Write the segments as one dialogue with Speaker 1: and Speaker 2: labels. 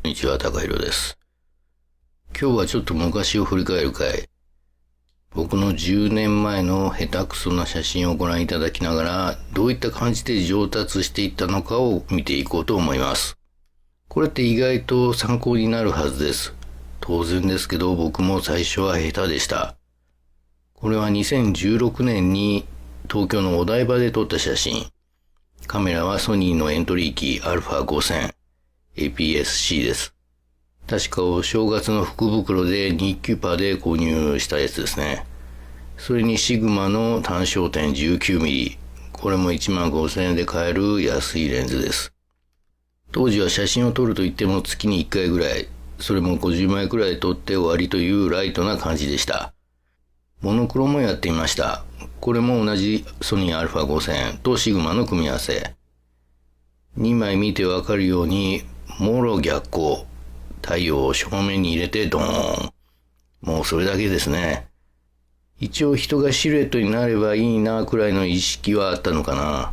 Speaker 1: にちは、高弘です。今日はちょっと昔を振り返る回。僕の10年前の下手くそな写真をご覧いただきながら、どういった感じで上達していったのかを見ていこうと思います。これって意外と参考になるはずです。当然ですけど、僕も最初は下手でした。これは2016年に東京のお台場で撮った写真。カメラはソニーのエントリー機 α5000。APS-C です。確かお正月の福袋で日給パーで購入したやつですね。それにシグマの単焦点 19mm。これも15,000円で買える安いレンズです。当時は写真を撮ると言っても月に1回ぐらい、それも50枚くらい撮って終わりというライトな感じでした。モノクロもやってみました。これも同じソニー α5000 とシグマの組み合わせ。2枚見てわかるようにもろ逆光。太陽を正面に入れてドーン。もうそれだけですね。一応人がシルエットになればいいなくらいの意識はあったのかな。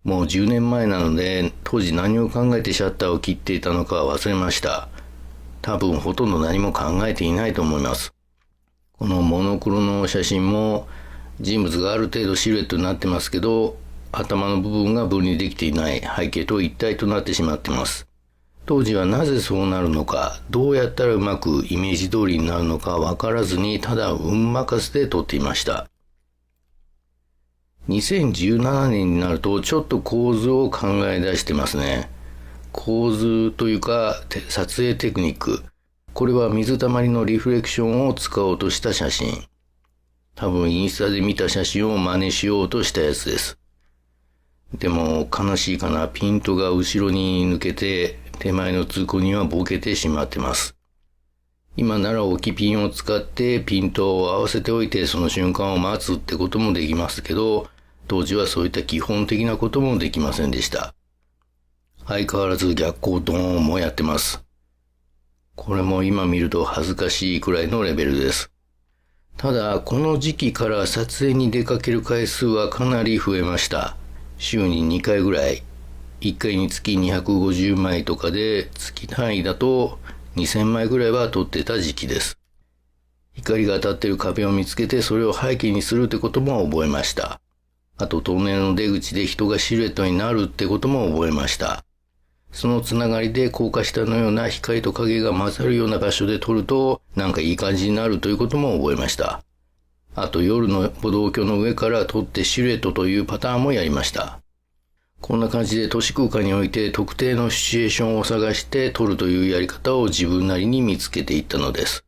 Speaker 1: もう10年前なので、当時何を考えてシャッターを切っていたのかは忘れました。多分ほとんど何も考えていないと思います。このモノクロの写真も人物がある程度シルエットになってますけど、頭の部分が分離できていない背景と一体となってしまっています。当時はなぜそうなるのか、どうやったらうまくイメージ通りになるのか分からずに、ただ運任せで撮っていました。2017年になるとちょっと構図を考え出してますね。構図というか撮影テクニック。これは水たまりのリフレクションを使おうとした写真。多分インスタで見た写真を真似しようとしたやつです。でも悲しいかな、ピントが後ろに抜けて手前の通行人はボケてしまってます。今なら置きピンを使ってピントを合わせておいてその瞬間を待つってこともできますけど、当時はそういった基本的なこともできませんでした。相変わらず逆光ドーンもやってます。これも今見ると恥ずかしいくらいのレベルです。ただこの時期から撮影に出かける回数はかなり増えました。週に2回ぐらい、1回につき250枚とかで、月単位だと2000枚ぐらいは撮ってた時期です。光が当たってる壁を見つけてそれを背景にするってことも覚えました。あとトンネルの出口で人がシルエットになるってことも覚えました。そのつながりで高架下のような光と影が混ざるような場所で撮るとなんかいい感じになるということも覚えました。あと夜の歩道橋の上から撮ってシルエットというパターンもやりました。こんな感じで都市空間において特定のシチュエーションを探して撮るというやり方を自分なりに見つけていったのです。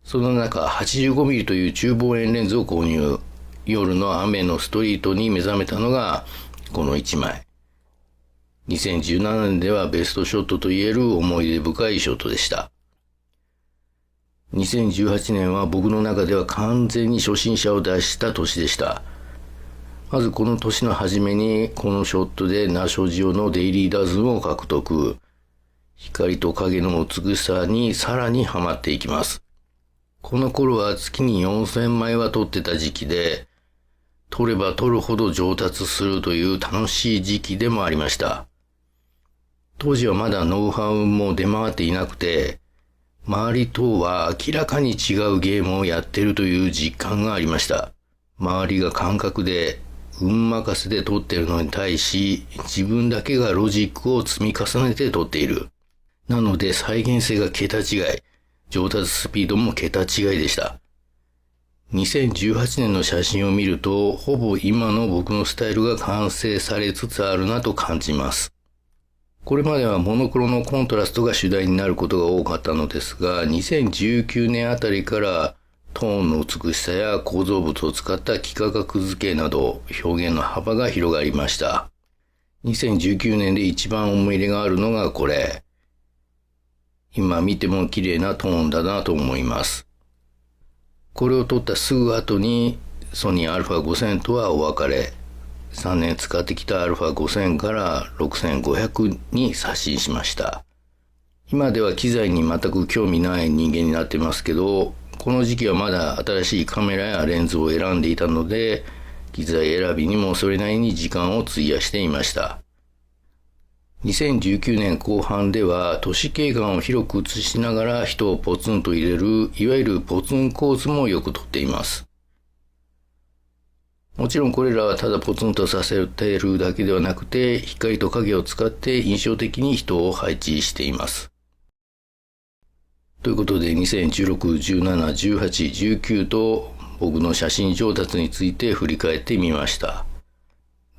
Speaker 1: その中 85mm という中望遠レンズを購入。夜の雨のストリートに目覚めたのがこの1枚。2017年ではベストショットといえる思い出深いショットでした。2018年は僕の中では完全に初心者を出した年でした。まずこの年の初めにこのショットでナショジオのデイリーダズンを獲得。光と影の美しさにさらにハマっていきます。この頃は月に4000枚は撮ってた時期で、撮れば撮るほど上達するという楽しい時期でもありました。当時はまだノウハウも出回っていなくて、周りとは明らかに違うゲームをやってるという実感がありました。周りが感覚で運任せで撮ってるのに対し、自分だけがロジックを積み重ねて撮っている。なので再現性が桁違い、上達スピードも桁違いでした。2018年の写真を見ると、ほぼ今の僕のスタイルが完成されつつあるなと感じます。これまではモノクロのコントラストが主題になることが多かったのですが、2019年あたりからトーンの美しさや構造物を使った幾何学図形など表現の幅が広がりました。2019年で一番思い入れがあるのがこれ。今見ても綺麗なトーンだなと思います。これを撮ったすぐ後にソニー α5000 とはお別れ。3年使ってきた α5000 から6500に刷新しました。今では機材に全く興味ない人間になってますけど、この時期はまだ新しいカメラやレンズを選んでいたので、機材選びにもそれなりに時間を費やしていました。2019年後半では都市景観を広く映しながら人をポツンと入れる、いわゆるポツン構図もよくとっています。もちろんこれらはただポツンとさせているだけではなくて、光と影を使って印象的に人を配置しています。ということで2016、17、18、19と僕の写真上達について振り返ってみました。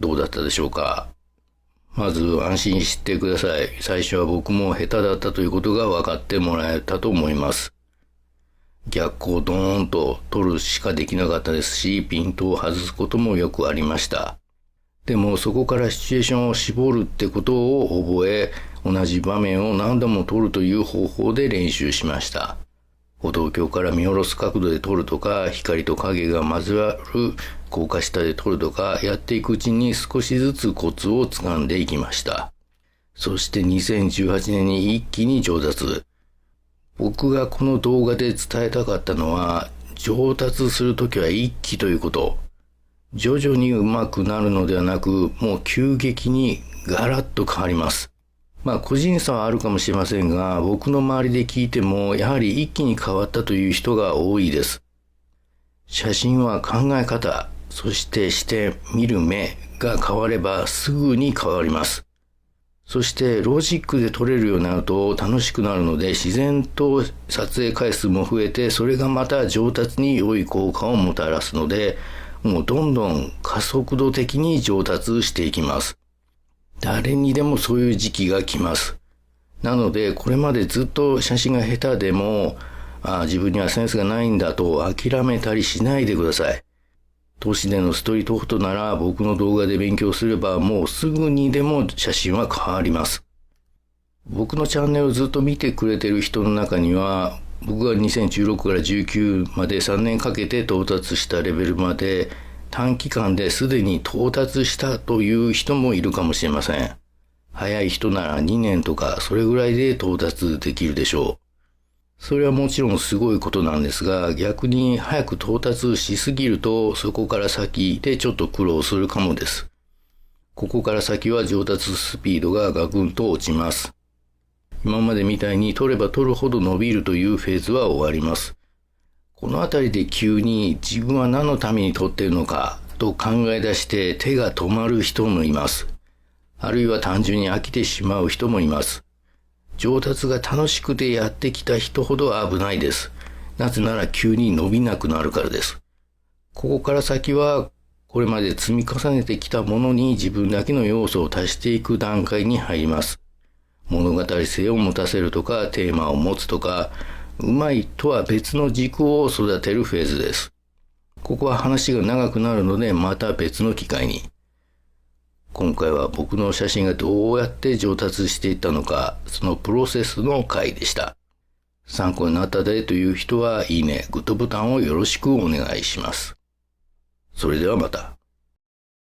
Speaker 1: どうだったでしょうか。まず安心してください。最初は僕も下手だったということが分かってもらえたと思います。逆光ドーンと撮るしかできなかったですし、ピントを外すこともよくありました。でもそこからシチュエーションを絞るってことを覚え、同じ場面を何度も撮るという方法で練習しました。歩道橋から見下ろす角度で撮るとか、光と影が交わる高架下で撮るとか、やっていくうちに少しずつコツをつかんでいきました。そして2018年に一気に上達。僕がこの動画で伝えたかったのは、上達するときは一気ということ。徐々に上手くなるのではなく、もう急激にガラッと変わります。個人差はあるかもしれませんが、僕の周りで聞いても、やはり一気に変わったという人が多いです。写真は考え方、そして視点、見る目が変わればすぐに変わります。そしてロジックで撮れるようになると楽しくなるので、自然と撮影回数も増えて、それがまた上達に良い効果をもたらすので、もうどんどん加速度的に上達していきます。誰にでもそういう時期が来ます。なので、これまでずっと写真が下手でも、自分にはセンスがないんだと諦めたりしないでください。都市でのストリートフォトなら僕の動画で勉強すればもうすぐにでも写真は変わります。僕のチャンネルをずっと見てくれてる人の中には、僕が2016から19まで3年かけて到達したレベルまで短期間ですでに到達したという人もいるかもしれません。早い人なら2年とかそれぐらいで到達できるでしょう。それはもちろんすごいことなんですが、逆に早く到達しすぎるとそこから先でちょっと苦労するかもです。ここから先は上達スピードがガクンと落ちます。今までみたいに撮れば撮るほど伸びるというフェーズは終わります。このあたりで急に自分は何のために撮っているのかと考え出して手が止まる人もいます。あるいは単純に飽きてしまう人もいます。上達が楽しくてやってきた人ほど危ないです。なぜなら急に伸びなくなるからです。ここから先はこれまで積み重ねてきたものに自分だけの要素を足していく段階に入ります。物語性を持たせるとかテーマを持つとか、うまいとは別の軸を育てるフェーズです。ここは話が長くなるのでまた別の機会に。今回は僕の写真がどうやって上達していったのか、そのプロセスの回でした。参考になったでという人はいいね、グッドボタンをよろしくお願いします。それではまた。